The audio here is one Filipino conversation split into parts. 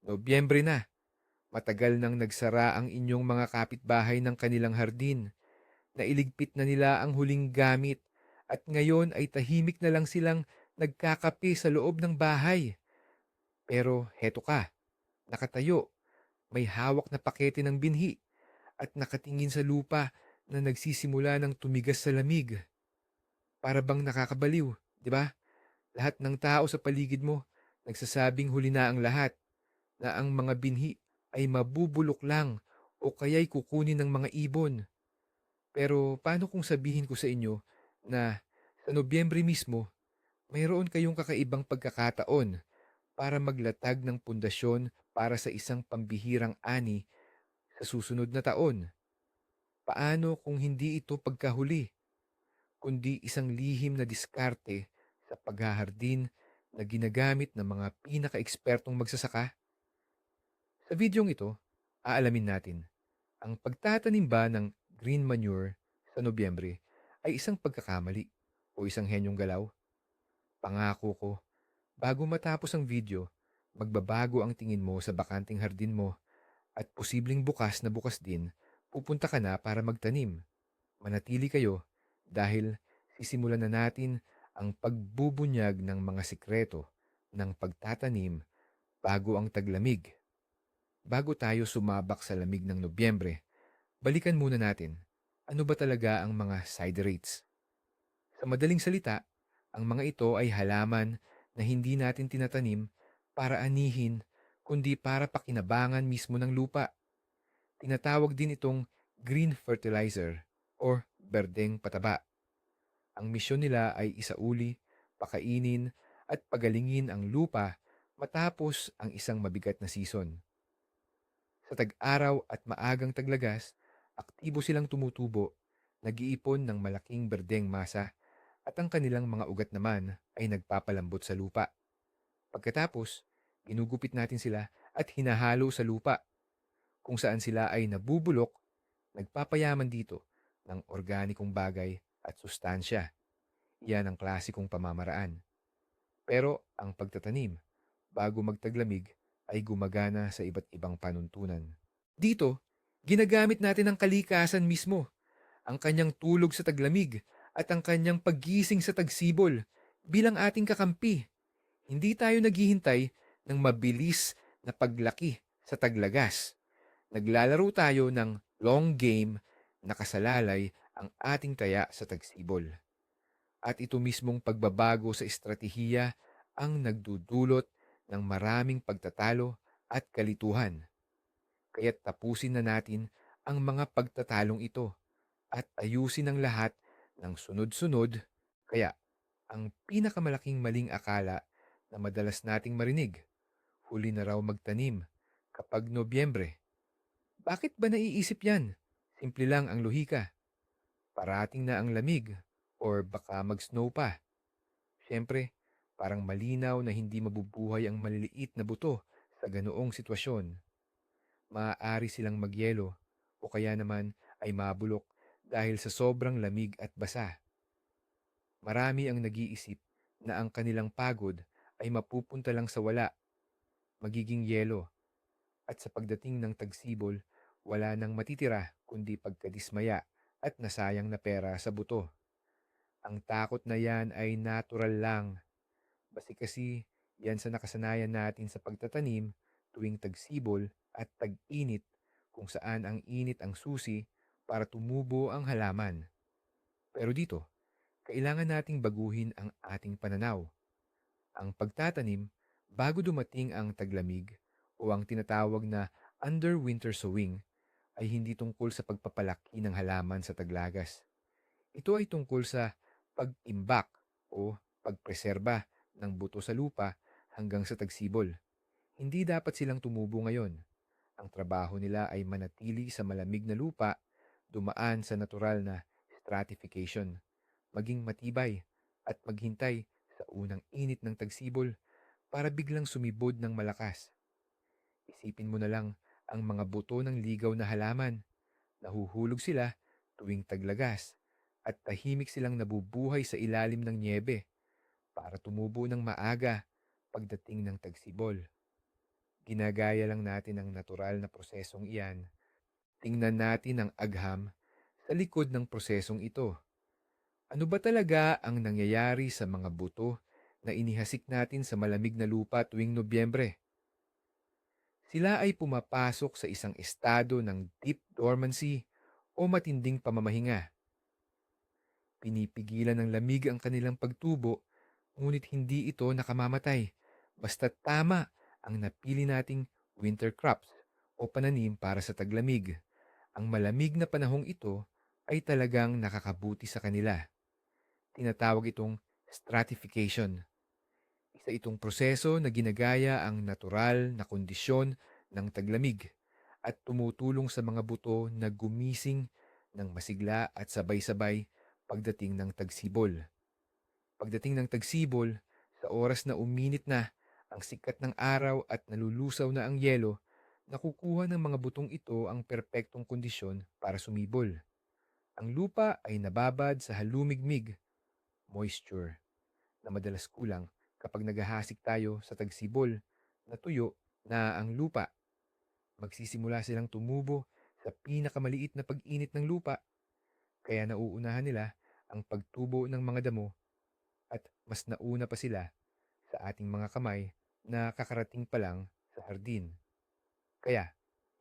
Nobyembre na, matagal nang nagsara ang inyong mga kapitbahay ng kanilang hardin. Nailigpit na nila ang huling gamit at ngayon ay tahimik na lang silang nagkakape sa loob ng bahay. Pero heto ka, nakatayo, may hawak na pakete ng binhi at nakatingin sa lupa na nagsisimula ng tumigas sa lamig. Para bang nakakabaliw, di ba? Lahat ng tao sa paligid mo nagsasabing huli na ang lahat, na ang mga binhi ay mabubulok lang o kaya'y kukunin ng mga ibon. Pero paano kung sabihin ko sa inyo na sa Nobyembre mismo, mayroon kayong kakaibang pagkakataon para maglatag ng pundasyon para sa isang pambihirang ani sa susunod na taon? Paano kung hindi ito pagkahuli, kundi isang lihim na diskarte sa paghahardin na ginagamit ng mga pinaka-ekspertong magsasaka? Sa videong ito, aalamin natin ang pagtatanim ba ng green manure sa Nobyembre ay isang pagkakamali o isang henyong galaw? Pangako ko, bago matapos ang video, magbabago ang tingin mo sa bakanting hardin mo at posibleng bukas din, pupunta ka na para magtanim. Manatili kayo dahil sisimulan na natin ang pagbubunyag ng mga sikreto ng pagtatanim bago ang taglamig. Bago tayo sumabak sa lamig ng Nobyembre, balikan muna natin, ano ba talaga ang mga siderates? Sa madaling salita, ang mga ito ay halaman na hindi natin tinatanim para anihin, kundi para pakinabangan mismo ng lupa. Tinatawag din itong green fertilizer or berdeng pataba. Ang misyon nila ay isauli, pakainin at pagalingin ang lupa matapos ang isang mabigat na season. Sa tag-araw at maagang taglagas, aktibo silang tumutubo, nag-iipon ng malaking berdeng masa at ang kanilang mga ugat naman ay nagpapalambot sa lupa. Pagkatapos, ginugupit natin sila at hinahalo sa lupa kung saan sila ay nabubulok, nagpapayaman dito ng organikong bagay at sustansya. Yan ang klasikong pamamaraan. Pero ang pagtatanim bago magtaglamig ay gumagana sa iba't ibang panuntunan. Dito, ginagamit natin ang kalikasan mismo, ang kanyang tulog sa taglamig at ang kanyang paggising sa tagsibol bilang ating kakampi. Hindi tayo naghihintay ng mabilis na paglaki sa taglagas. Naglalaro tayo ng long game na kasalalay ang ating taya sa tagsibol. At ito mismong pagbabago sa estratehiya ang nagdudulot ng maraming pagtatalo at kalituhan. Kaya't tapusin na natin ang mga pagtatalong ito at ayusin ang lahat ng sunod-sunod. Kaya, ang pinakamalaking maling akala na madalas nating marinig, huli na raw magtanim kapag Nobyembre. Bakit ba naiisip yan? Simple lang ang lohika. Parating na ang lamig or baka mag-snow pa. Siyempre, parang malinaw na hindi mabubuhay ang maliliit na buto sa ganoong sitwasyon. Maaari silang magyelo o kaya naman ay mabulok dahil sa sobrang lamig at basa. Marami ang nag-iisip na ang kanilang pagod ay mapupunta lang sa wala, magiging yelo, at sa pagdating ng tagsibol, wala nang matitira kundi pagkadismaya at nasayang na pera sa buto. Ang takot na yan ay natural lang. Basi kasi yan sa nakasanayan natin sa pagtatanim tuwing tagsibol at tag-init kung saan ang init ang susi para tumubo ang halaman. Pero dito, kailangan nating baguhin ang ating pananaw. Ang pagtatanim bago dumating ang taglamig o ang tinatawag na under winter sowing ay hindi tungkol sa pagpapalaki ng halaman sa taglagas. Ito ay tungkol sa pag-imbak o pagpreserba ng buto sa lupa hanggang sa tagsibol. Hindi dapat silang tumubo ngayon. Ang trabaho nila ay manatili sa malamig na lupa, dumaan sa natural na stratification, maging matibay at maghintay sa unang init ng tagsibol para biglang sumibod ng malakas. Isipin mo na lang ang mga buto ng ligaw na halaman. Nahuhulog sila tuwing taglagas at tahimik silang nabubuhay sa ilalim ng niebe para tumubo ng maaga pagdating ng tagsibol. Ginagaya lang natin ang natural na prosesong iyan. Tingnan natin ang agham sa likod ng prosesong ito. Ano ba talaga ang nangyayari sa mga buto na inihasik natin sa malamig na lupa tuwing Nobyembre? Sila ay pumapasok sa isang estado ng deep dormancy o matinding pamamahinga. Pinipigilan ng lamig ang kanilang pagtubo, ngunit hindi ito nakamamatay. Basta tama ang napili nating winter crops o pananim para sa taglamig. Ang malamig na panahong ito ay talagang nakakabuti sa kanila. Tinatawag itong stratification. Isa itong proseso na ginagaya ang natural na kondisyon ng taglamig at tumutulong sa mga buto na gumising ng masigla at sabay-sabay pagdating ng tagsibol. Pagdating ng tagsibol, sa oras na uminit na ang sikat ng araw at nalulusaw na ang yelo, nakukuha ng mga butong ito ang perpektong kondisyon para sumibol. Ang lupa ay nababad sa halumigmig, moisture, na madalas kulang kapag naghahasik tayo sa tagsibol. Natuyo na ang lupa. Magsisimula silang tumubo sa pinakamaliit na pag-init ng lupa, kaya nauunahan nila ang pagtubo ng mga damo at mas nauna pa sila sa ating mga kamay na kakarating pa lang sa hardin. Kaya,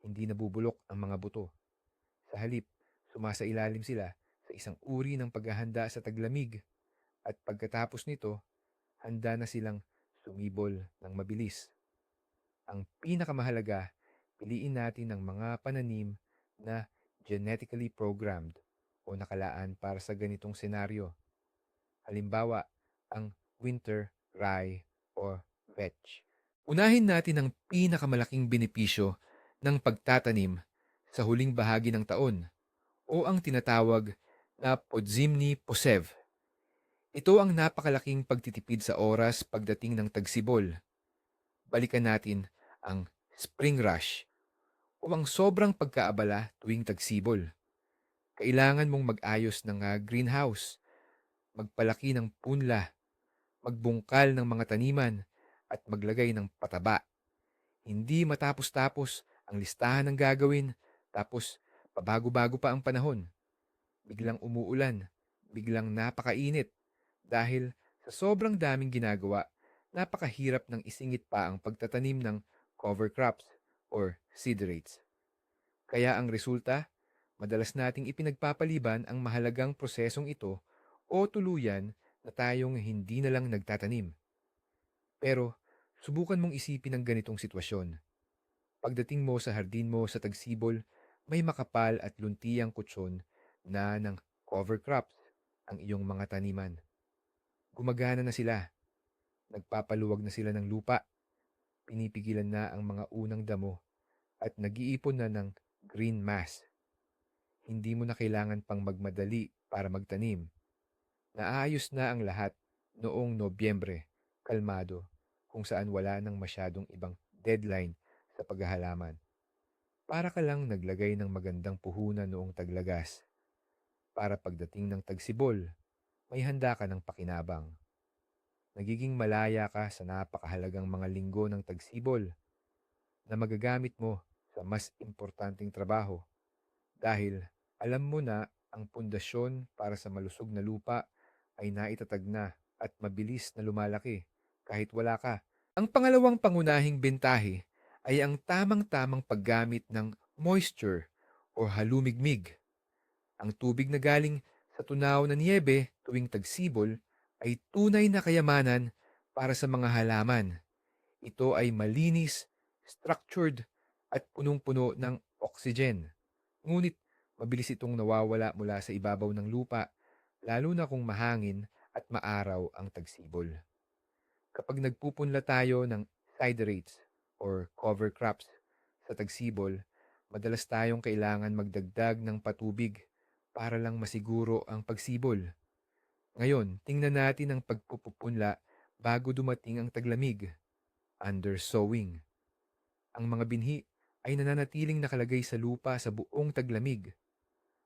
hindi nabubulok ang mga buto. Sa halip, sumasailalim sila sa isang uri ng paghahanda sa taglamig at pagkatapos nito, handa na silang sumibol ng mabilis. Ang pinakamahalaga, piliin natin ang mga pananim na genetically programmed o nakalaan para sa ganitong senaryo. Halimbawa, ang winter rye or vetch. Unahin natin ang pinakamalaking benepisyo ng pagtatanim sa huling bahagi ng taon o ang tinatawag na podzimny posev. Ito ang napakalaking pagtitipid sa oras pagdating ng tagsibol. Balikan natin ang spring rush o ang sobrang pagkaabala tuwing tagsibol. Kailangan mong mag-ayos ng greenhouse, magpalaki ng punla, magbungkal ng mga taniman, at maglagay ng pataba. Hindi matapos-tapos ang listahan ng gagawin, tapos pabago-bago pa ang panahon. Biglang umuulan, biglang napakainit. Dahil sa sobrang daming ginagawa, napakahirap ng isingit pa ang pagtatanim ng cover crops or seed rates. Kaya ang resulta, madalas nating ipinagpapaliban ang mahalagang prosesong ito o tuluyan na tayong hindi na lang nagtatanim. Pero subukan mong isipin ang ganitong sitwasyon. Pagdating mo sa hardin mo sa tagsibol, may makapal at luntiang kutsyon na ng cover crops ang iyong mga taniman. Gumagana na sila, nagpapaluwag na sila ng lupa, pinipigilan na ang mga unang damo at nag-iipon na ng green mass. Hindi mo na kailangan pang magmadali para magtanim. Naayos na ang lahat noong Nobyembre, kalmado, kung saan wala nang masyadong ibang deadline sa paghahalaman. Para ka lang naglagay ng magandang puhunan noong taglagas. Para pagdating ng tagsibol, may handa ka ng pakinabang. Nagiging malaya ka sa napakahalagang mga linggo ng tagsibol na magagamit mo sa mas importanteng trabaho dahil alam mo na ang pundasyon para sa malusog na lupa ay naitatag na at mabilis na lumalaki kahit wala ka. Ang pangalawang pangunahing bentahe ay ang tamang-tamang paggamit ng moisture o halumigmig. Ang tubig na galing sa tunaw na niyebe tuwing tagsibol ay tunay na kayamanan para sa mga halaman. Ito ay malinis, structured, at punong-puno ng oxygen. Ngunit mabilis itong nawawala mula sa ibabaw ng lupa, lalo na kung mahangin at maaraw ang tagsibol. Kapag nagpupunla tayo ng siderates or cover crops sa tagsibol, madalas tayong kailangan magdagdag ng patubig para lang masiguro ang pagsibol. Ngayon, tingnan natin ang pagpupunla bago dumating ang taglamig, undersowing. Ang mga binhi ay nananatiling nakalagay sa lupa sa buong taglamig.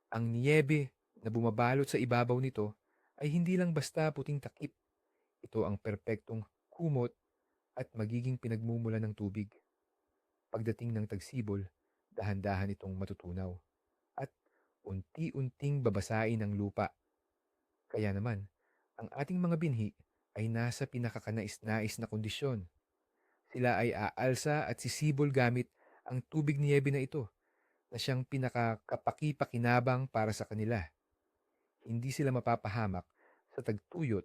Ang niyebe na bumabalot sa ibabaw nito ay hindi lang basta puting takip. Ito ang perpektong kumot at magiging pinagmumula ng tubig. Pagdating ng tagsibol, dahan-dahan itong matutunaw at unti-unting babasain ang lupa. Kaya naman, ang ating mga binhi ay nasa pinakakanais-nais na kondisyon. Sila ay aalsa at sisibol gamit ang tubig niyebe na ito na siyang pinakakapaki-pakinabang para sa kanila. Hindi sila mapapahamak sa tagtuyot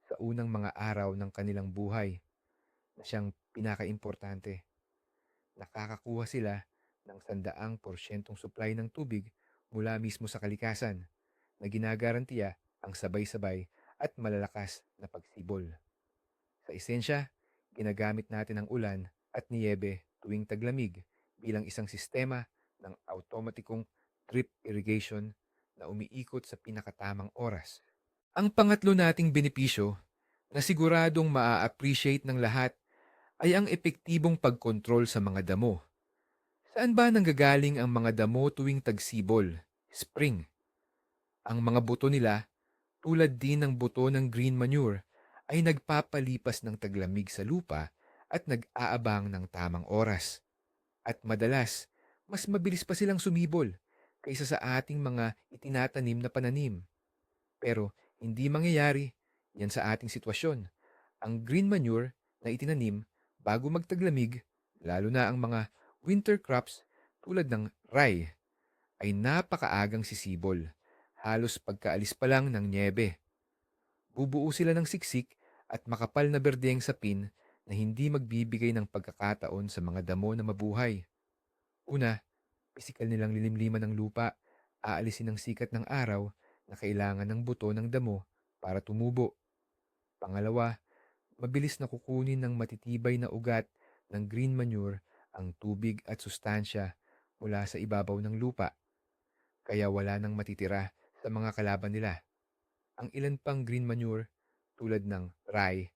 sa unang mga araw ng kanilang buhay na siyang pinakaimportante. Nakakakuha sila ng 100% supply ng tubig mula mismo sa kalikasan na ginagarantiya ang sabay-sabay at malalakas na pagsibol. Sa esensya, ginagamit natin ang ulan at niyebe tuwing taglamig bilang isang sistema ng automatikong drip irrigation na umiikot sa pinakatamang oras. Ang pangatlo nating benepisyo na siguradong maa-appreciate ng lahat ay ang epektibong pagkontrol sa mga damo. Saan ba nanggagaling ang mga damo tuwing tagsibol, spring? Ang mga buto nila, tulad din ng buto ng green manure, ay nagpapalipas ng taglamig sa lupa at nag-aabang ng tamang oras. At madalas, mas mabilis pa silang sumibol kaysa sa ating mga itinatanim na pananim. Pero hindi mangyayari yan sa ating sitwasyon. Ang green manure na itinanim bago magtaglamig, lalo na ang mga winter crops tulad ng rye, ay napakaagang sisibol. Halos pagkaalis pa lang ng nyebe. Bubuo sila ng siksik at makapal na berdeng sapin na hindi magbibigay ng pagkakataon sa mga damo na mabuhay. Una, pisikal nilang lilimliman ng lupa, aalisin ang sikat ng araw na kailangan ng buto ng damo para tumubo. Pangalawa, mabilis na kukunin ng matitibay na ugat ng green manure ang tubig at sustansya mula sa ibabaw ng lupa, kaya wala nang matitira sa mga kalaban nila. Ang ilan pang green manure, tulad ng rye,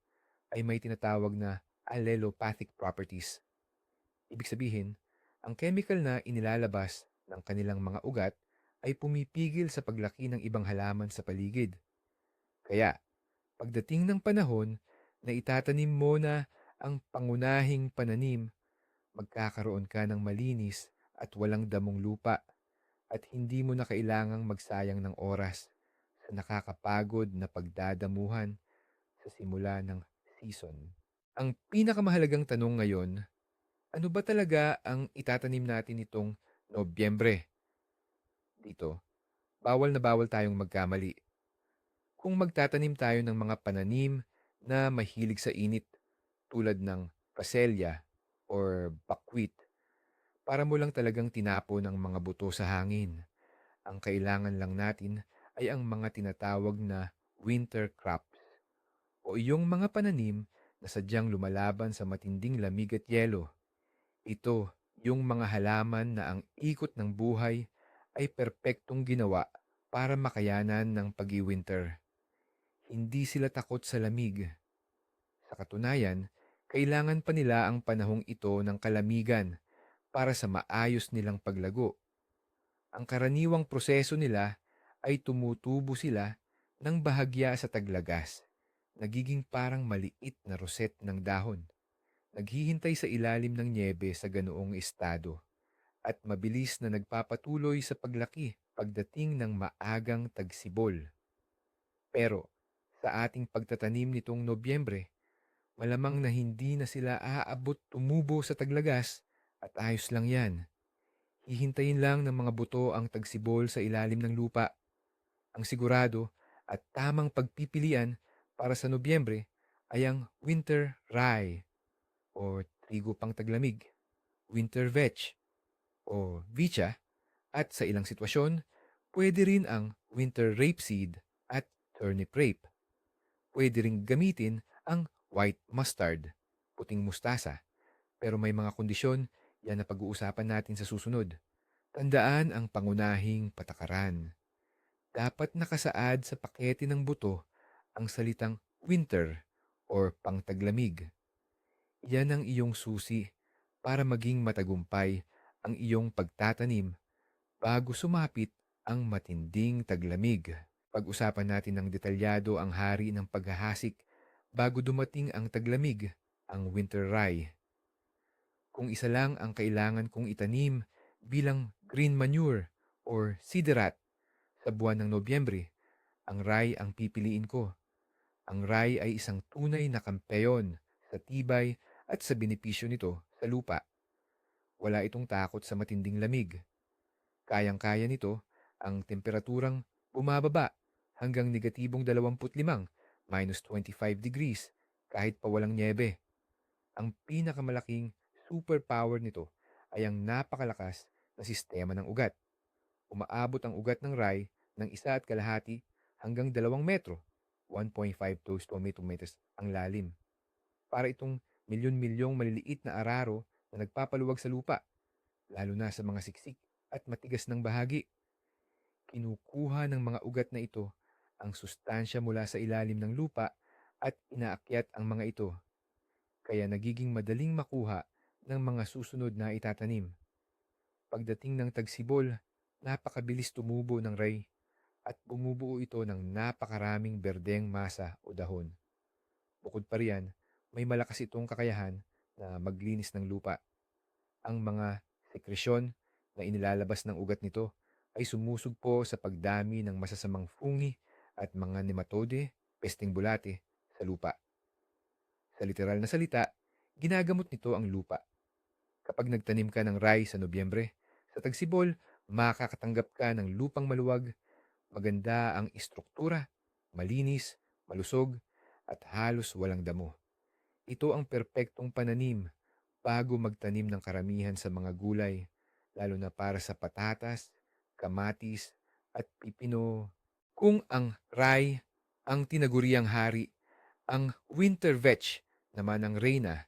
ay may tinatawag na allelopathic properties. Ibig sabihin, ang chemical na inilalabas ng kanilang mga ugat ay pumipigil sa paglaki ng ibang halaman sa paligid. Kaya, pagdating ng panahon na itatanim mo na ang pangunahing pananim, magkakaroon ka ng malinis at walang damong lupa at hindi mo na kailangang magsayang ng oras sa nakakapagod na pagdadamuhan sa simula ng season. Ang pinakamahalagang tanong ngayon, ano ba talaga ang itatanim natin nitong Nobyembre? Dito, bawal na bawal tayong magkamali. Kung magtatanim tayo ng mga pananim na mahilig sa init tulad ng facelia or buckwheat, para mo lang talagang tinapo ng mga buto sa hangin. Ang kailangan lang natin ay ang mga tinatawag na winter crops o iyong mga pananim na sadyang lumalaban sa matinding lamig at yelo. Ito yung mga halaman na ang ikot ng buhay ay perpektong ginawa para makayanan ng pag-winter. Hindi sila takot sa lamig. Sa katunayan, kailangan pa nila ang panahong ito ng kalamigan para sa maayos nilang paglago. Ang karaniwang proseso nila ay tumutubo sila ng bahagya sa taglagas, nagiging parang maliit na roset ng dahon. Naghihintay sa ilalim ng nyebe sa ganoong estado at mabilis na nagpapatuloy sa paglaki pagdating ng maagang tagsibol. Pero sa ating pagtatanim nitong Nobyembre, malamang na hindi na sila aabot tumubo sa taglagas at ayos lang yan. Hihintayin lang ng mga buto ang tagsibol sa ilalim ng lupa. Ang sigurado at tamang pagpipilian para sa Nobyembre ay ang winter rye o trigo pang taglamig, winter vetch o vicha, at sa ilang sitwasyon, pwede rin ang winter rapeseed at turnip rape. Pwede ring gamitin ang white mustard, puting mustasa, pero may mga kondisyon yan na pag-uusapan natin sa susunod. Tandaan ang pangunahing patakaran. Dapat nakasaad sa pakete ng buto ang salitang winter or pangtaglamig. Yan ang iyong susi para maging matagumpay ang iyong pagtatanim bago sumapit ang matinding taglamig. Pag-usapan natin ng detalyado ang hari ng paghahasik bago dumating ang taglamig, ang winter rye. Kung isa lang ang kailangan kong itanim bilang green manure or siderat sa buwan ng Nobyembre, ang rye ang pipiliin ko. Ang rye ay isang tunay na kampeyon sa tibay at sa benepisyo nito sa lupa. Wala itong takot sa matinding lamig. Kayang-kaya nito ang temperaturang bumababa hanggang -25 -25 degrees kahit pa walang nyebe. Ang pinakamalaking superpower nito ay ang napakalakas na sistema ng ugat. Umaabot ang ugat ng rye ng 1.5 hanggang 2 metro, 1.5 to 2 meters ang lalim. Para itong milyon-milyong maliliit na araro na nagpapaluwag sa lupa, lalo na sa mga siksik at matigas ng bahagi. Kinukuha ng mga ugat na ito ang sustansya mula sa ilalim ng lupa at inaakyat ang mga ito, kaya nagiging madaling makuha ng mga susunod na itatanim. Pagdating ng tagsibol, napakabilis tumubo ng ray at bumubuo ito ng napakaraming berdeng masa o dahon. Bukod pa riyan, may malakas itong kakayahan na maglinis ng lupa. Ang mga sekresyon na inilalabas ng ugat nito ay sumusugpo sa pagdami ng masasamang fungi at mga nematode, pesting bulate, sa lupa. Sa literal na salita, ginagamot nito ang lupa. Kapag nagtanim ka ng rye sa Nobyembre, sa tagsibol, makakatanggap ka ng lupang maluwag, maganda ang istruktura, malinis, malusog, at halos walang damo. Ito ang perpektong pananim bago magtanim ng karamihan sa mga gulay, lalo na para sa patatas, kamatis, at pipino. Kung ang rye ang tinaguriang hari, ang winter vetch naman ang reyna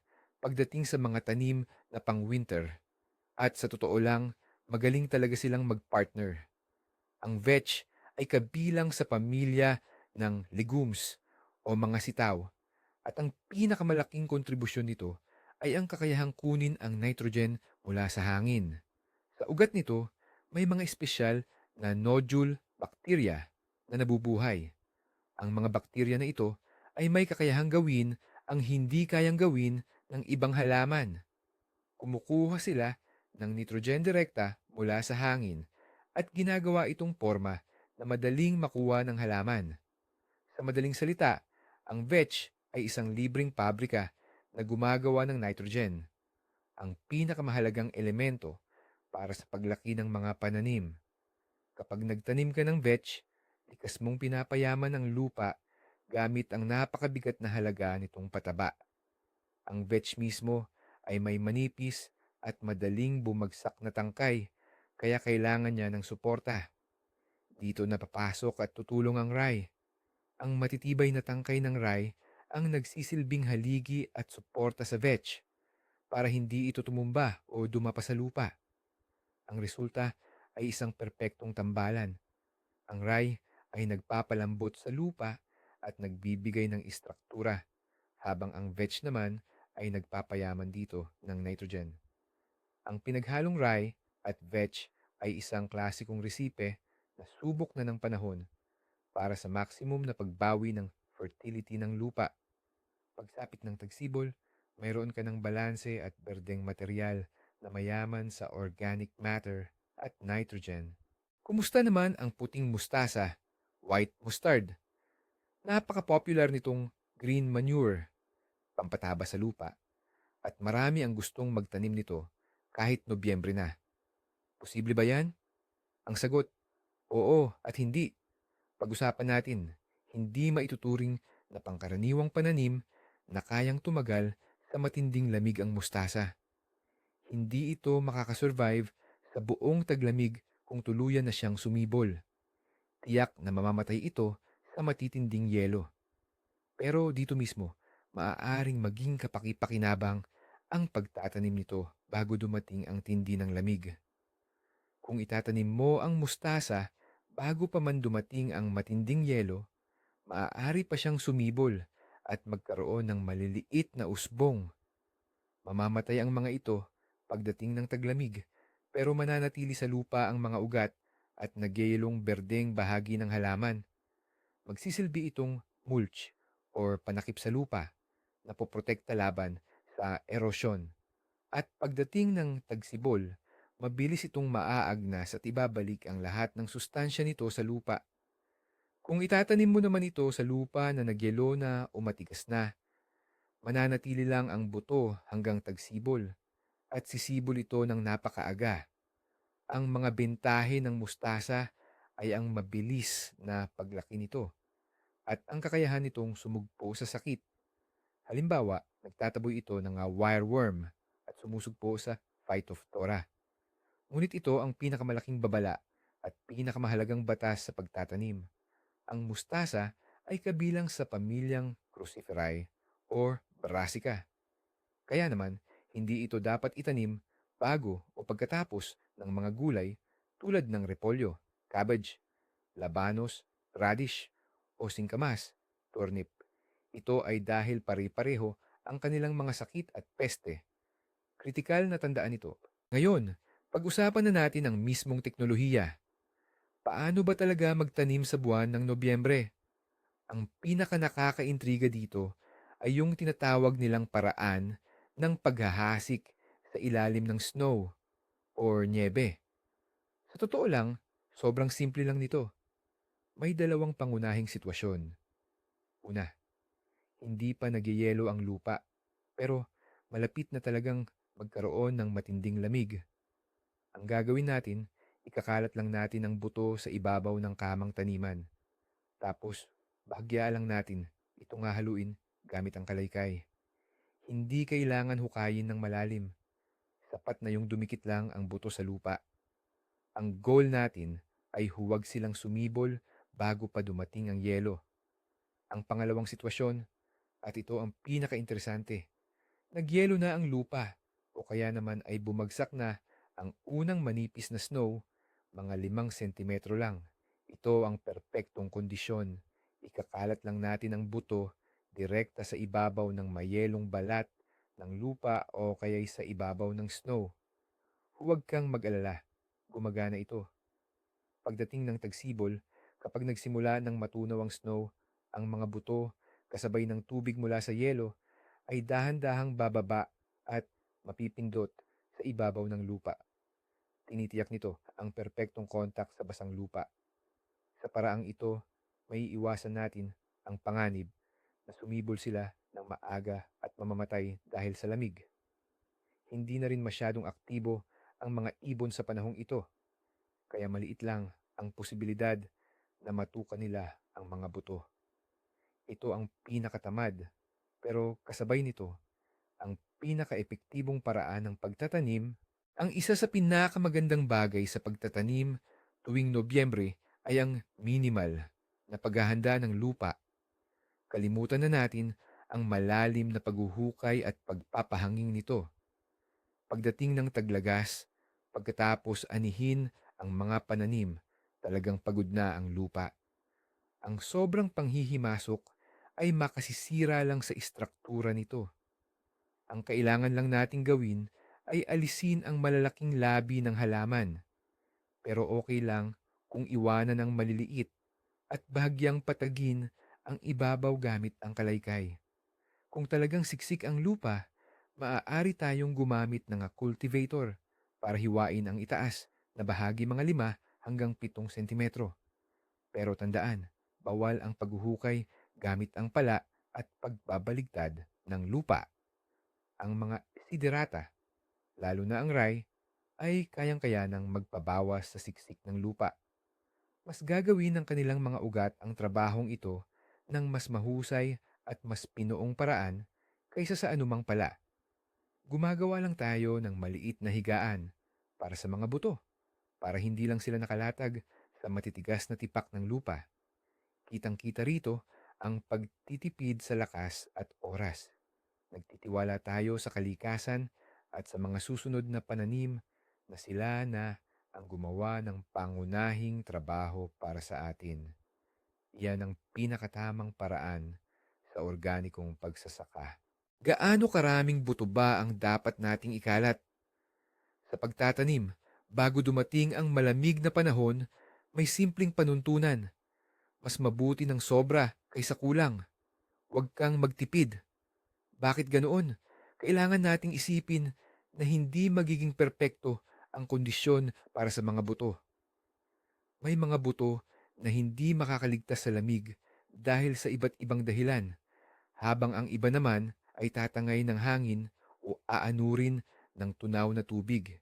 pagdating sa mga tanim na pang-winter. At sa totoo lang, magaling talaga silang mag-partner. Ang vetch ay kabilang sa pamilya ng legumes o mga sitaw, at ang pinakamalaking kontribusyon nito ay ang kakayahang kunin ang nitrogen mula sa hangin. Sa ugat nito, may mga espesyal na nodule bacteria na nabubuhay. Ang mga bakterya na ito ay may kakayahang gawin ang hindi kayang gawin ng ibang halaman. Kumukuha sila ng nitrogen direkta mula sa hangin at ginagawa itong forma na madaling makuha ng halaman. Sa madaling salita, ang vetch ay isang libreng pabrika na gumagawa ng nitrogen, ang pinakamahalagang elemento para sa paglaki ng mga pananim. Kapag nagtanim ka ng vetch, likas mong pinapayaman ang lupa gamit ang napakabigat na halaga nitong pataba. Ang vetch mismo ay may manipis at madaling bumagsak na tangkay, kaya kailangan niya ng suporta. Dito napapasok at tutulong ang rye. Ang matitibay na tangkay ng rye ang nagsisilbing haligi at suporta sa vetch para hindi ito tumumba o dumapa sa lupa. Ang resulta ay isang perpektong tambalan. Ang rye ay nagpapalambot sa lupa at nagbibigay ng istruktura, habang ang vetch naman ay nagpapayaman dito ng nitrogen. Ang pinaghalong rye at vetch ay isang klasikong resipe na subok na ng panahon para sa maximum na pagbawi ng fertility ng lupa. Pagsapit ng tagsibol, mayroon ka ng balanse at berdeng material na mayaman sa organic matter at nitrogen. Kumusta naman ang puting mustasa, white mustard? Napaka-popular nitong green manure, pampataba sa lupa, at marami ang gustong magtanim nito kahit Nobyembre na. Posible ba yan? Ang sagot, oo at hindi. Pag-usapan natin, hindi maituturing na pangkaraniwang pananim na kayang tumagal sa matinding lamig ang mustasa. Hindi ito makakasurvive sa buong taglamig kung tuluyan na siyang sumibol. Tiyak na mamamatay ito sa matitinding yelo. Pero dito mismo, maaaring maging kapaki-pakinabang ang pagtatanim nito bago dumating ang tindi ng lamig. Kung itatanim mo ang mustasa bago pa man dumating ang matinding yelo, maaari pa siyang sumibol at magkaroon ng maliliit na usbong. Mamamatay ang mga ito pagdating ng taglamig, pero mananatili sa lupa ang mga ugat at nagyayelong berdeng bahagi ng halaman. Magsisilbi itong mulch or panakip sa lupa na poprotekta laban sa erosyon. At pagdating ng tagsibol, mabilis itong maaagnas at ibabalik ang lahat ng sustansya nito sa lupa. Kung itatanim mo naman ito sa lupa na nagyelo na o matigas na, mananatili lang ang buto hanggang tagsibol at sisibol ito ng napakaaga. Ang mga bentahe ng mustasa ay ang mabilis na paglaki nito at ang kakayahan nitong sumugpo sa sakit. Halimbawa, nagtataboy ito ng wireworm at sumusugpo sa Phytophthora. Ngunit ito ang pinakamalaking babala at pinakamahalagang batas sa pagtatanim. Ang mustasa ay kabilang sa pamilyang Cruciferae or Brassica. Kaya naman, hindi ito dapat itanim bago o pagkatapos ng mga gulay tulad ng repolyo, cabbage, labanos, radish, o singkamas, turnip. Ito ay dahil pare-pareho ang kanilang mga sakit at peste. Kritikal na tandaan ito. Ngayon, pag-usapan na natin ang mismong teknolohiya. Paano ba talaga magtanim sa buwan ng Nobyembre? Ang pinaka nakakaintriga dito ay yung tinatawag nilang paraan ng paghahasik sa ilalim ng snow or niebe. Sa totoo lang, sobrang simple lang nito. May dalawang pangunahing sitwasyon. Una, hindi pa nagyayelo ang lupa, pero malapit na talagang magkaroon ng matinding lamig. Ang gagawin natin, ikakalat lang natin ang buto sa ibabaw ng kamang taniman. Tapos, bahagya lang natin itong hahaluin gamit ang kalaykay. Hindi kailangan hukayin ng malalim. Sapat na yung dumikit lang ang buto sa lupa. Ang goal natin ay huwag silang sumibol bago pa dumating ang yelo. Ang pangalawang sitwasyon, at ito ang pinaka-interesante, nagyelo na ang lupa o kaya naman ay bumagsak na ang unang manipis na snow, mga 5 sentimetro lang. Ito ang perpektong kondisyon. Ikakalat lang natin ang buto direkta sa ibabaw ng mayelong balat ng lupa o kaya sa ibabaw ng snow. Huwag kang mag-alala. Gumagana ito. Pagdating ng tagsibol, kapag nagsimula ng matunaw ang snow, ang mga buto, kasabay ng tubig mula sa yelo, ay dahan-dahang bababa at mapipindot sa ibabaw ng lupa. Tinitiyak nito ang perpektong kontak sa basang lupa. Sa paraang ito, may iwasan natin ang panganib na sumibol sila ng maaga at mamamatay dahil sa lamig. Hindi na rin masyadong aktibo ang mga ibon sa panahong ito, kaya maliit lang ang posibilidad na matukan nila ang mga buto. Ito ang pinakatamad, pero kasabay nito, ang pinakaepektibong paraan ng pagtatanim. Ang isa sa pinakamagandang bagay sa pagtatanim tuwing Nobyembre ay ang minimal na paghahanda ng lupa. Kalimutan na natin ang malalim na paghuhukay at pagpapahanging nito. Pagdating ng taglagas, pagkatapos anihin ang mga pananim, talagang pagod na ang lupa. Ang sobrang panghihimasok ay makasisira lang sa istruktura nito. Ang kailangan lang nating gawin ay alisin ang malalaking labi ng halaman. Pero okay lang kung iwanan ang maliliit at bahagyang patagin ang ibabaw gamit ang kalaykay. Kung talagang siksik ang lupa, maaari tayong gumamit ng cultivator para hiwain ang itaas na bahagi mga 5 hanggang 7 sentimetro. Pero tandaan, bawal ang paghuhukay gamit ang pala at pagbabaligtad ng lupa. Ang mga siderata, lalo na ang rye, ay kayang-kaya ng magpabawas sa siksik ng lupa. Mas gagawin ng kanilang mga ugat ang trabahong ito ng mas mahusay at mas pinoong paraan kaysa sa anumang pala. Gumagawa lang tayo ng maliit na higaan para sa mga buto, para hindi lang sila nakalatag sa matitigas na tipak ng lupa. Kitang-kita rito ang pagtitipid sa lakas at oras. Nagtitiwala tayo sa kalikasan at sa mga susunod na pananim na sila na ang gumawa ng pangunahing trabaho para sa atin. Yan ang pinakatamang paraan sa organikong pagsasaka. Gaano karaming buto ba ang dapat nating ikalat? Sa pagtatanim, bago dumating ang malamig na panahon, may simpleng panuntunan. Mas mabuti ng sobra kaysa kulang. Huwag kang magtipid. Bakit ganoon? Kailangan nating isipin na hindi magiging perpekto ang kondisyon para sa mga buto. May mga buto na hindi makakaligtas sa lamig dahil sa iba't ibang dahilan, habang ang iba naman ay tatangay ng hangin o aanurin ng tunaw na tubig.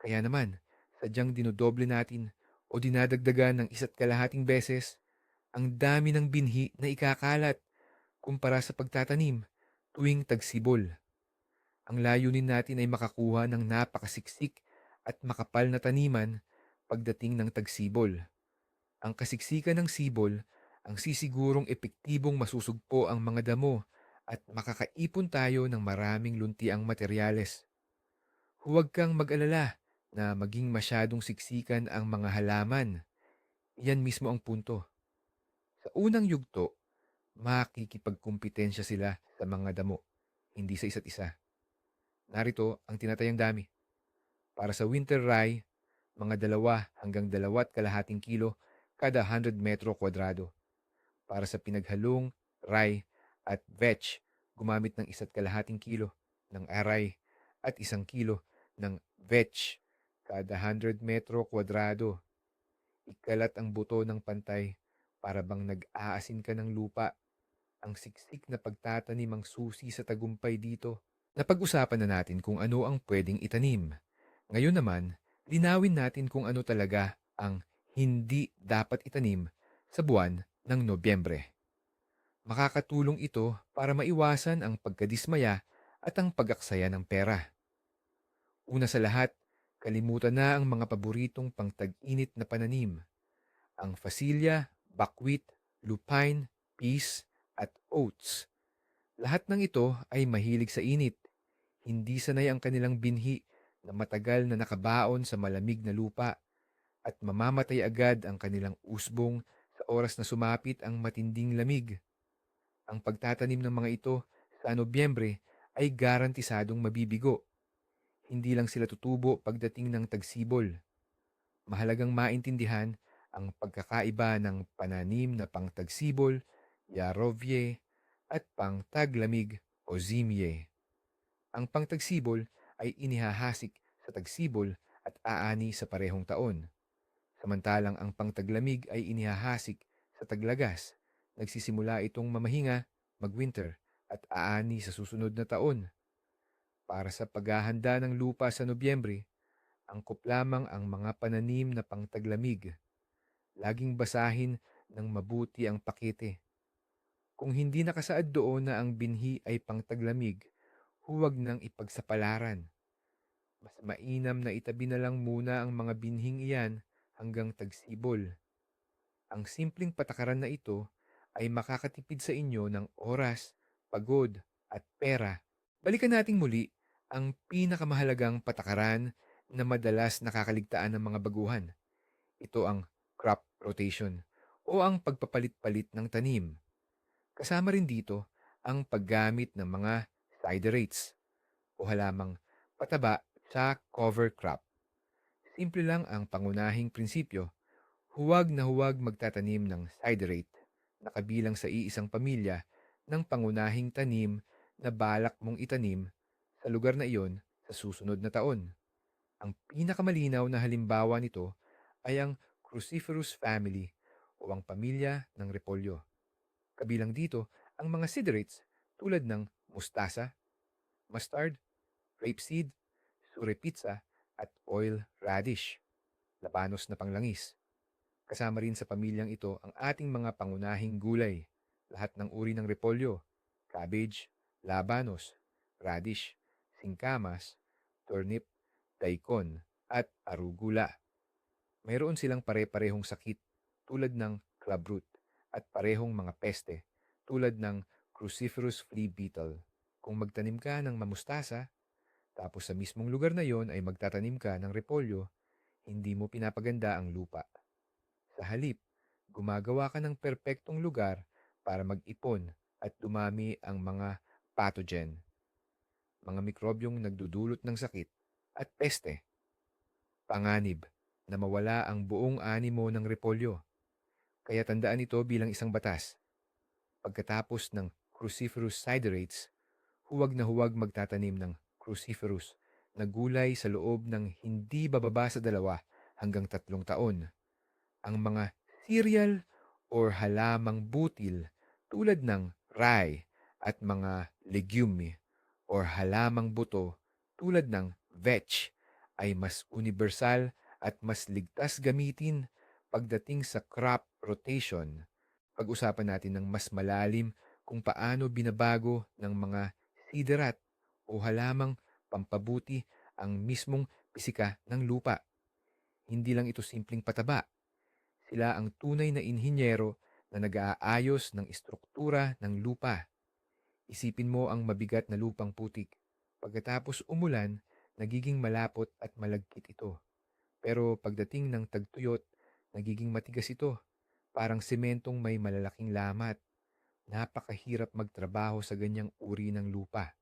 Kaya naman, sadyang dinodoble natin o dinadagdagan ng 1.5 beses ang dami ng binhi na ikakalat kumpara sa pagtatanim tuwing tagsibol. Ang layunin natin ay makakuha ng napakasiksik at makapal na taniman pagdating ng tagsibol. Ang kasiksikan ng sibol ang sisigurong epektibong masusugpo ang mga damo at makakaipon tayo ng maraming luntiang materyales. Huwag kang mag-alala na maging masyadong siksikan ang mga halaman. Iyan mismo ang punto. Sa unang yugto, makikipagkumpetensya sila sa mga damo, hindi sa isa't isa. Narito ang tinatayang dami. Para sa winter rye, mga 2 hanggang 2.5 kilo kada 100 metro kwadrado. Para sa pinaghalong rye at vetch, gumamit ng 1.5 kilo ng aray at 1 kilo ng vetch kada 100 metro kwadrado. Ikalat ang buto ng pantay para bang nag-aasin ka ng lupa. Ang siksik na pagtatanim ang susi sa tagumpay dito. Napag-usapan na natin kung ano ang pwedeng itanim. Ngayon naman, linawin natin kung ano talaga ang hindi dapat itanim sa buwan ng Nobyembre. Makakatulong ito para maiwasan ang pagkadismaya at ang pag-aksaya ng pera. Una sa lahat, kalimutan na ang mga paboritong pangtag-init na pananim. Ang fasilya, buckwheat, lupine, peas, at oats. Lahat ng ito ay mahilig sa init. Hindi sanay ang kanilang binhi na matagal na nakabaon sa malamig na lupa at mamamatay agad ang kanilang usbong sa oras na sumapit ang matinding lamig. Ang pagtatanim ng mga ito sa Nobyembre ay garantisadong mabibigo. Hindi lang sila tutubo pagdating ng tagsibol. Mahalagang maintindihan ang pagkakaiba ng pananim na pangtagsibol, yarovye, at pangtaglamig o zimye. Ang pangtagsibol ay inihahasik sa tagsibol at aani sa parehong taon. Samantalang ang pangtaglamig ay inihahasik sa taglagas. Nagsisimula itong mamahinga, magwinter, at aani sa susunod na taon. Para sa paghahanda ng lupa sa Nobyembre, angkop lamang ang mga pananim na pangtaglamig. Laging basahin ng mabuti ang pakete. Kung hindi nakasaad doon na ang binhi ay pangtaglamig, huwag nang ipagsapalaran. Mas mainam na itabi na lang muna ang mga binhing iyan hanggang tagsibol. Ang simpleng patakaran na ito ay makakatipid sa inyo ng oras, pagod, at pera. Balikan nating muli ang pinakamahalagang patakaran na madalas nakakaligtaan ng mga baguhan. Ito ang crop rotation o ang pagpapalit-palit ng tanim. Kasama rin dito ang paggamit ng mga siderates o halamang pataba sa cover crop. Simple lang ang pangunahing prinsipyo. Huwag na huwag magtatanim ng siderate na kabilang sa iisang pamilya ng pangunahing tanim na balak mong itanim sa lugar na iyon sa susunod na taon. Ang pinakamalinaw na halimbawa nito ay ang Cruciferous family o ang pamilya ng repolyo. Kabilang dito ang mga siderates tulad ng mustasa, mustard, rapeseed, surepitsa at oil radish, labanos na panglangis. Kasama rin sa pamilyang ito ang ating mga pangunahing gulay, lahat ng uri ng repolyo, cabbage, labanos, radish, singkamas, turnip, daikon, at arugula. Mayroon silang pare-parehong sakit tulad ng clubroot at parehong mga peste tulad ng cruciferous flea beetle. Kung magtanim ka ng mamustasa, tapos sa mismong lugar na yon ay magtatanim ka ng repolyo, hindi mo pinapaganda ang lupa. Sa halip, gumagawa ka ng perpektong lugar para mag-ipon at dumami ang mga pathogen, mga mikrobyong nagdudulot ng sakit at peste. Panganib na mawala ang buong animo ng repolyo. Kaya tandaan ito bilang isang batas. Pagkatapos ng cruciferous siderates, huwag na huwag magtatanim ng cruciferous na gulay sa loob ng hindi bababa sa 2 hanggang 3 taon. Ang mga cereal or halamang butil tulad ng rye at mga legume or halamang buto tulad ng vetch ay mas universal at mas ligtas gamitin pagdating sa crop rotation. Pag-usapan natin ng mas malalim kung paano binabago ng mga siderat o halamang pampabuti ang mismong pisika ng lupa. Hindi lang ito simpleng pataba. Sila ang tunay na inhinyero na nag-aayos ng istruktura ng lupa. Isipin mo ang mabigat na lupang putik. Pagkatapos umulan, nagiging malapot at malagkit ito. Pero pagdating ng tagtuyot, nagiging matigas ito. Parang sementong may malalaking lamat. Napakahirap magtrabaho sa ganyang uri ng lupa.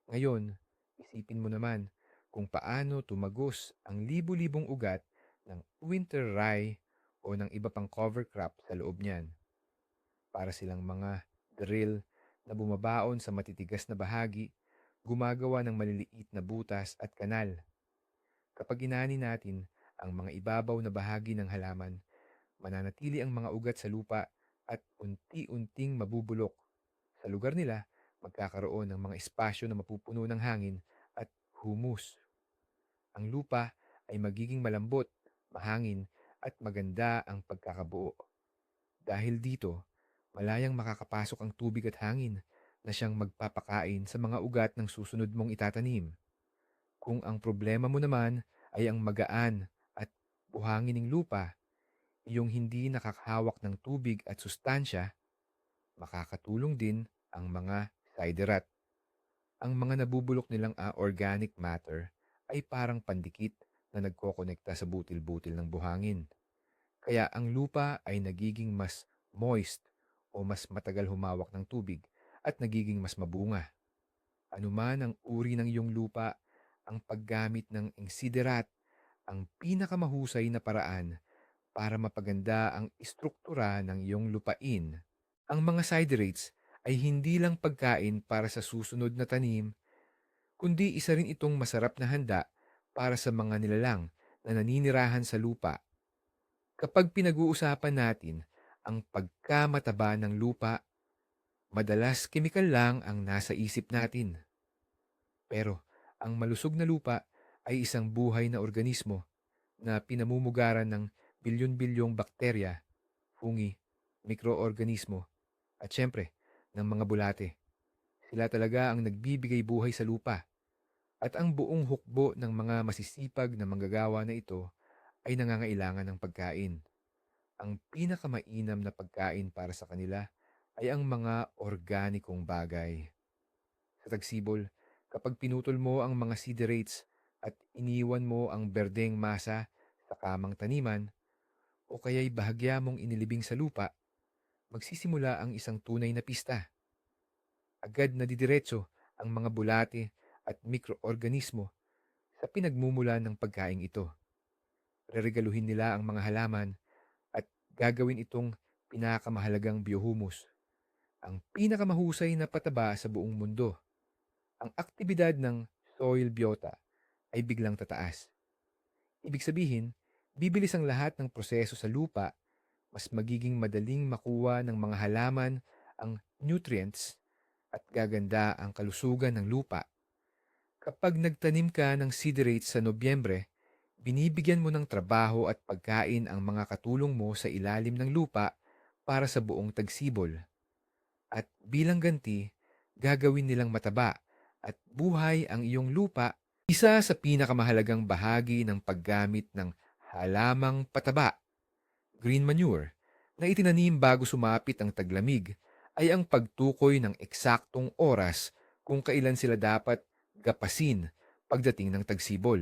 Ngayon, isipin mo naman kung paano tumagos ang libu-libong ugat ng winter rye o ng iba pang cover crop sa loob niyan. Para silang mga drill na bumabaon sa matitigas na bahagi, gumagawa ng maliliit na butas at kanal. Kapag inani natin ang mga ibabaw na bahagi ng halaman, mananatili ang mga ugat sa lupa at unti-unting mabubulok. Sa lugar nila, magkakaroon ng mga espasyo na mapupuno ng hangin at humus. Ang lupa ay magiging malambot, mahangin at maganda ang pagkakabuo. Dahil dito, malayang makakapasok ang tubig at hangin na siyang magpapakain sa mga ugat ng susunod mong itatanim. Kung ang problema mo naman ay ang magaan at buhangin ng lupa, iyong hindi nakakahawak ng tubig at sustansya, makakatulong din ang mga siderat. Ang mga nabubulok nilang organic matter ay parang pandikit na nagkokonekta sa butil-butil ng buhangin. Kaya ang lupa ay nagiging mas moist o mas matagal humawak ng tubig at nagiging mas mabunga. Anuman ang uri ng iyong lupa, ang paggamit ng insiderat ang pinakamahusay na paraan para mapaganda ang istruktura ng iyong lupain. Ang mga siderates ay hindi lang pagkain para sa susunod na tanim, kundi isa rin itong masarap na handa para sa mga nilalang na naninirahan sa lupa. Kapag pinag-uusapan natin ang pagkamataba ng lupa, madalas kemikal lang ang nasa isip natin. Pero ang malusog na lupa ay isang buhay na organismo na pinamumugaran ng bilyon-bilyong bakterya, fungi, mikroorganismo, at syempre, ng mga bulate. Sila talaga ang nagbibigay buhay sa lupa. At ang buong hukbo ng mga masisipag na manggagawa na ito ay nangangailangan ng pagkain. Ang pinakamainam na pagkain para sa kanila ay ang mga organikong bagay. Sa tagsibol, kapag pinutol mo ang mga siderates at iniwan mo ang berdeng masa sa kamang taniman o kaya'y bahagya mong inilibing sa lupa, magsisimula ang isang tunay na pista. Agad na didiretso ang mga bulate at mikroorganismo sa pinagmumulan ng pagkaing ito. Reregaluhin nila ang mga halaman at gagawin itong pinakamahalagang biohumus, ang pinakamahusay na pataba sa buong mundo. Ang aktibidad ng soil biota ay biglang tataas. Ibig sabihin, bibilis ang lahat ng proseso sa lupa, mas magiging madaling makuha ng mga halaman ang nutrients at gaganda ang kalusugan ng lupa. Kapag nagtanim ka ng siderates sa Nobyembre, binibigyan mo ng trabaho at pagkain ang mga katulong mo sa ilalim ng lupa para sa buong tagsibol. At bilang ganti, gagawin nilang mataba at buhay ang iyong lupa. Isa sa pinakamahalagang bahagi ng paggamit ng halamang pataba, green manure, na itinanim bago sumapit ang taglamig ay ang pagtukoy ng eksaktong oras kung kailan sila dapat gapasin pagdating ng tagsibol.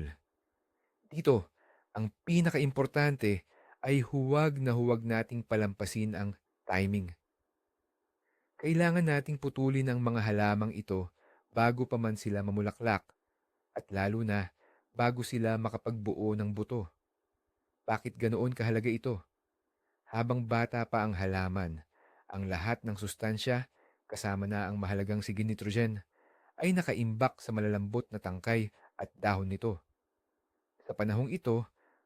Dito, ang pinakaimportante ay huwag na huwag nating palampasin ang timing. Kailangan nating putulin ang mga halamang ito bago pa man sila mamulaklak at lalo na bago sila makapagbuo ng buto. Bakit ganoon kahalaga ito? Habang bata pa ang halaman, ang lahat ng sustansya, kasama na ang mahalagang sige nitrogen, ay nakaimbak sa malalambot na tangkay at dahon nito. Sa panahong ito,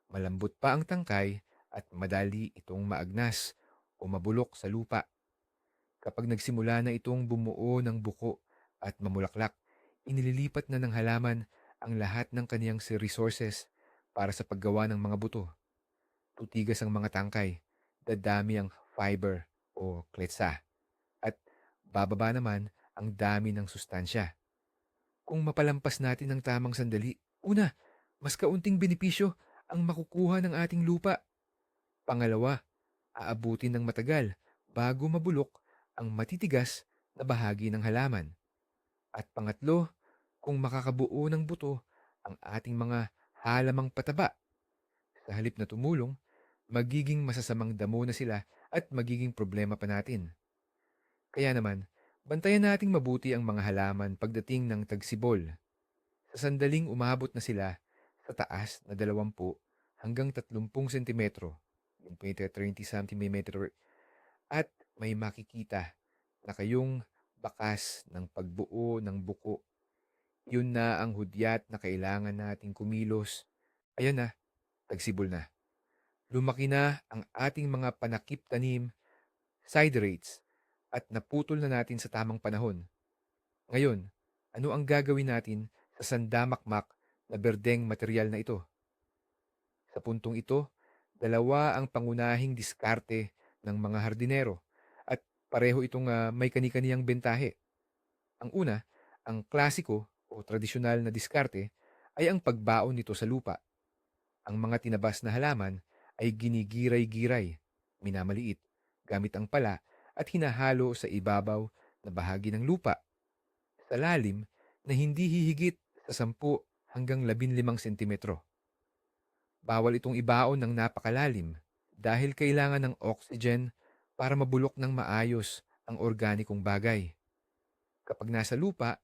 malambot pa ang tangkay at madali itong maagnas o mabulok sa lupa. Kapag nagsimula na itong bumuo ng buko at mamulaklak, inililipat na ng halaman ang lahat ng kaniyang resources para sa paggawa ng mga buto. Tutigas ang mga tangkay, dadami ang fiber o kletsa, at bababa naman ang dami ng sustansya. Kung mapalampas natin ang tamang sandali, una, mas kaunting benepisyo ang makukuha ng ating lupa. Pangalawa, aabutin ng matagal bago mabulok ang matitigas na bahagi ng halaman. At pangatlo, kung makakabuo ng buto ang ating mga halamang pataba, sa halip na tumulong, magiging masasamang damo na sila at magiging problema pa natin. Kaya naman, bantayan nating mabuti ang mga halaman pagdating ng tagsibol. Sa sandaling umabot na sila sa taas na 20 hanggang 30 sentimetro, yung 20 to 30 cm, at may makikita na kayong bakas ng pagbuo ng buko. Yun na ang hudyat na kailangan nating kumilos. Ayan na, tagsibol na. Lumaki na ang ating mga panakip-tanim, siderates, at naputol na natin sa tamang panahon. Ngayon, ano ang gagawin natin sa sandamakmak na berdeng material na ito? Sa puntong ito, dalawa ang pangunahing diskarte ng mga hardinero at pareho itong may kani-kaniyang bentahe. Ang una, ang klasiko o tradisyonal na diskarte ay ang pagbaon nito sa lupa. Ang mga tinabas na halaman ay ginigiray-giray, minamaliit, gamit ang pala at hinahalo sa ibabaw na bahagi ng lupa, sa lalim na hindi hihigit sa 10 hanggang 15 sentimetro. Bawal itong ibaon ng napakalalim dahil kailangan ng oxygen para mabulok ng maayos ang organikong bagay. Kapag nasa lupa,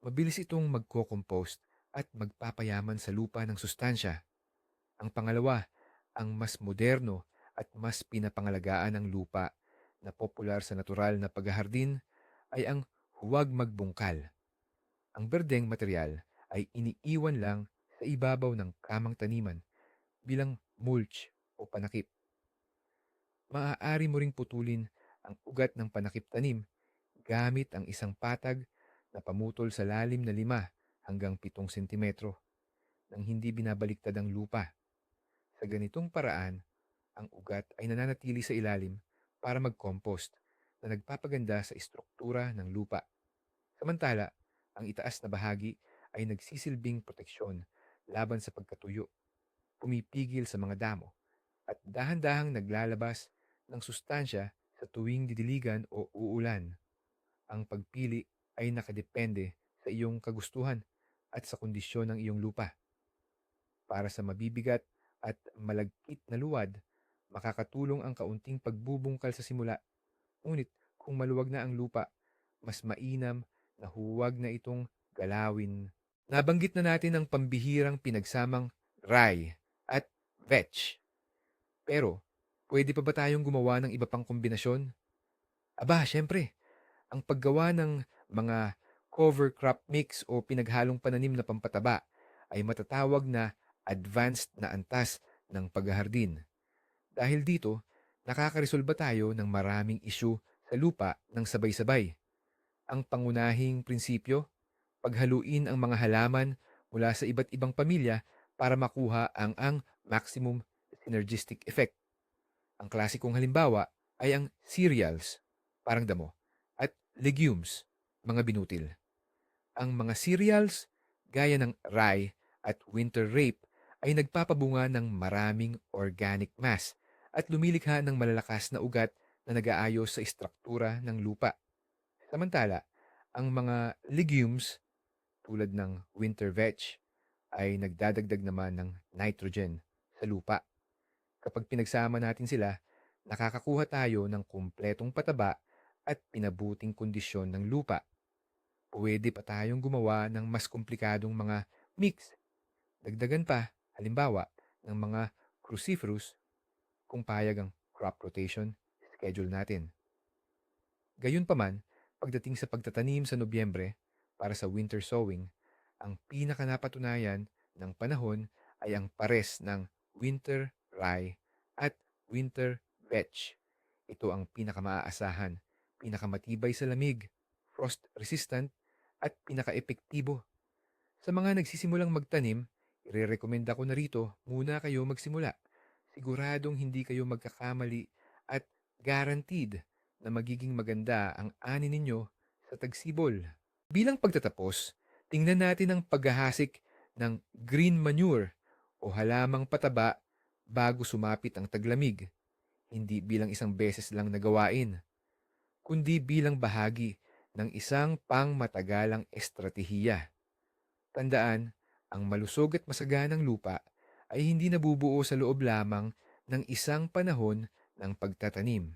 mabilis itong magko-compost at magpapayaman sa lupa ng sustansya. Ang pangalawa, ang mas moderno at mas pinapangalagaan ng lupa na popular sa natural na paghahardin ay ang huwag magbungkal. Ang berdeng material ay iniiwan lang sa ibabaw ng kamang taniman bilang mulch o panakip. Maaari mo ring putulin ang ugat ng panakip-tanim gamit ang isang patag na pamutol sa lalim na 5 hanggang 7 sentimetro nang hindi binabaliktad ang lupa. Sa ganitong paraan, ang ugat ay nananatili sa ilalim para mag-compost na nagpapaganda sa istruktura ng lupa. Samantala, ang itaas na bahagi ay nagsisilbing proteksyon laban sa pagkatuyo, pumipigil sa mga damo, at dahan-dahang naglalabas ng sustansya sa tuwing didiligan o uulan. Ang pagpili ay nakadepende sa iyong kagustuhan at sa kondisyon ng iyong lupa. Para sa mabibigat at malagkit na luwad, makakatulong ang kaunting pagbubungkal sa simula. Ngunit kung maluwag na ang lupa, mas mainam na huwag na itong galawin. Nabanggit na natin ang pambihirang pinagsamang rye at vetch. Pero, pwede pa ba tayong gumawa ng iba pang kombinasyon? Aba, syempre, ang paggawa ng mga cover crop mix o pinaghalong pananim na pampataba ay matatawag na advanced na antas ng paghahardin. Dahil dito, nakakaresolba tayo ng maraming isyu sa lupa ng sabay-sabay. Ang pangunahing prinsipyo, paghaluin ang mga halaman mula sa iba't ibang pamilya para makuha ang maximum synergistic effect. Ang klasikong halimbawa ay ang cereals, parang damo, at legumes, mga binutil. Ang mga cereals, gaya ng rye at winter rape, ay nagpapabunga ng maraming organic mass at lumilikha ng malalakas na ugat na nag-aayos sa istruktura ng lupa. Samantala, ang mga legumes tulad ng winter vetch ay nagdadagdag naman ng nitrogen sa lupa. Kapag pinagsama natin sila, nakakakuha tayo ng kumpletong pataba at pinabuting kondisyon ng lupa. Pwede pa tayong gumawa ng mas komplikadong mga mix. Dagdagan pa, halimbawa, ng mga cruciferous kung payag ang crop rotation schedule natin. Gayunpaman, pagdating sa pagtatanim sa Nobyembre para sa winter sowing, Ang pinakanapatunayan ng panahon ay ang pares ng winter rye at winter vetch. Ito ang pinakamaaasahan, pinakamatibay sa lamig, frost resistant, at pinakaepektibo. Sa mga nagsisimulang magtanim, irerekomenda ko na rito muna kayo magsimula. Siguradong hindi kayo magkakamali at guaranteed na magiging maganda ang ani ninyo sa tagsibol. Bilang pagtatapos, tingnan natin ang paghahasik ng green manure o halamang pataba bago sumapit ang taglamig. Hindi bilang isang beses lang na gawain, kundi bilang bahagi ng isang pangmatagalang estratehiya. Tandaan, ang malusog at masaganang lupa ay hindi nabubuo sa loob lamang ng isang panahon ng pagtatanim.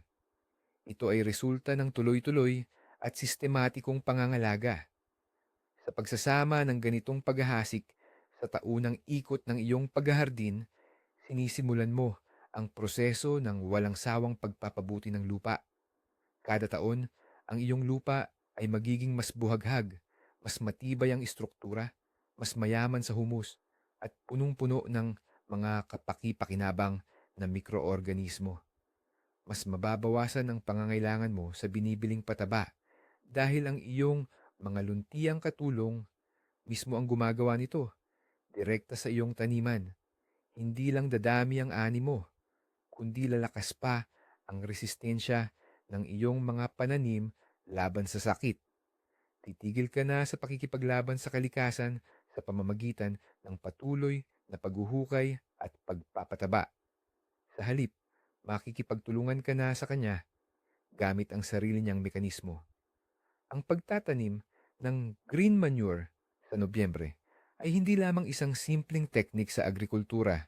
Ito ay resulta ng tuloy-tuloy at sistematikong pangangalaga. Sa pagsasama ng ganitong paghahasik sa taunang ikot ng iyong paghahardin, sinisimulan mo ang proseso ng walang sawang pagpapabuti ng lupa. Kada taon, ang iyong lupa ay magiging mas buhaghag, mas matibay ang istruktura, mas mayaman sa humus, at punong-puno ng mga kapaki-pakinabang na mikroorganismo. Mas mababawasan ang pangangailangan mo sa binibiling pataba dahil ang iyong mga luntiang katulong mismo ang gumagawa nito, direkta sa iyong taniman. Hindi lang dadami ang ani mo, kundi lalakas pa ang resistensya ng iyong mga pananim laban sa sakit. Titigil ka na sa pakikipaglaban sa kalikasan sa pamamagitan ng patuloy na paghuhukay at pagpapataba. Sa halip, makikipagtulungan ka na sa kanya gamit ang sarili niyang mekanismo. Ang pagtatanim ng green manure sa Nobyembre ay hindi lamang isang simpleng teknik sa agrikultura.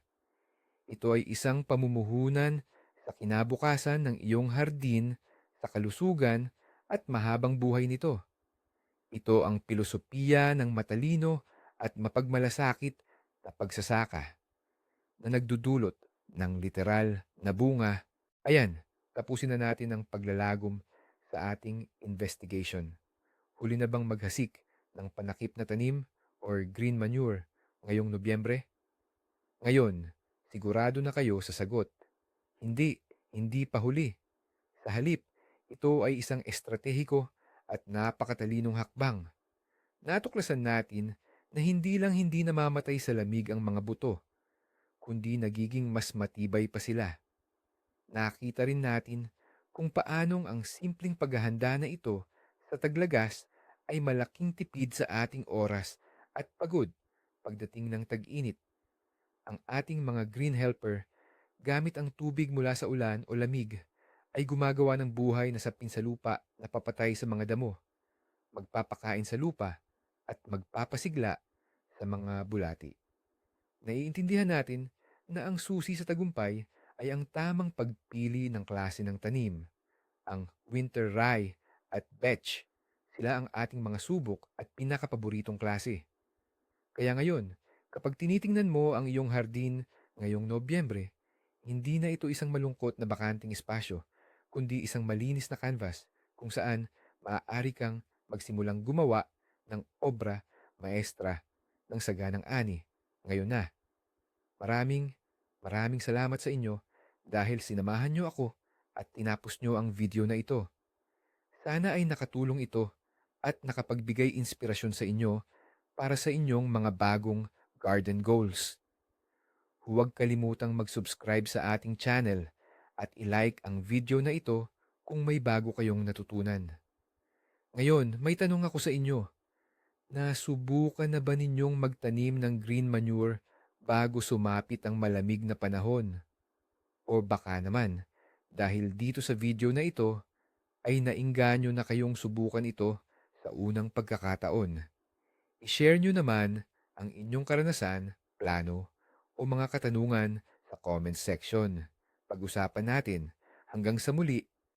Ito ay isang pamumuhunan sa kinabukasan ng iyong hardin, sa kalusugan at mahabang buhay nito. Ito ang pilosopiya ng matalino at mapagmalasakit na pagsasaka na nagdudulot ng literal na bunga. Ayan, tapusin na natin ang paglalagom sa ating investigation. Huli na bang maghasik ng panakip na tanim or green manure ngayong Nobyembre? Ngayon, sigurado na kayo sa sagot. Hindi, hindi pa huli. Sa halip, ito ay isang estratehiko at napakatalinong hakbang. Natuklasan natin na hindi lang hindi namamatay sa lamig ang mga buto, kundi nagiging mas matibay pa sila. Nakita rin natin kung paanong ang simpleng paghahanda na ito sa taglagas ay malaking tipid sa ating oras at pagod pagdating ng tag-init. Ang ating mga green helper gamit ang tubig mula sa ulan o lamig ay gumagawa ng buhay na sapin sa lupa na papatay sa mga damo, magpapakain sa lupa at magpapasigla sa mga bulati. Naiintindihan natin na ang susi sa tagumpay ay ang tamang pagpili ng klase ng tanim. Ang winter rye at vetch, sila ang ating mga subok at pinakapaboritong klase. Kaya ngayon, kapag tinitingnan mo ang iyong hardin ngayong Nobyembre, hindi na ito isang malungkot na bakanting espasyo, kundi isang malinis na canvas kung saan maaari kang magsimulang gumawa ng obra maestra ng saganang ani. Ngayon na, maraming maraming salamat sa inyo dahil sinamahan nyo ako at tinapos nyo ang video na ito. Sana ay nakatulong ito at nakapagbigay inspirasyon sa inyo para sa inyong mga bagong garden goals. Huwag kalimutang mag-subscribe sa ating channel at ilike ang video na ito kung may bago kayong natutunan. Ngayon, may tanong ako sa inyo. Nasubukan na ba ninyong magtanim ng green manure bago sumapit ang malamig na panahon? O baka naman, dahil dito sa video na ito, ay nainganyo na kayong subukan ito sa unang pagkakataon. I-share nyo naman ang inyong karanasan, plano, o mga katanungan sa comment section. Pag-usapan natin. Hanggang sa muli,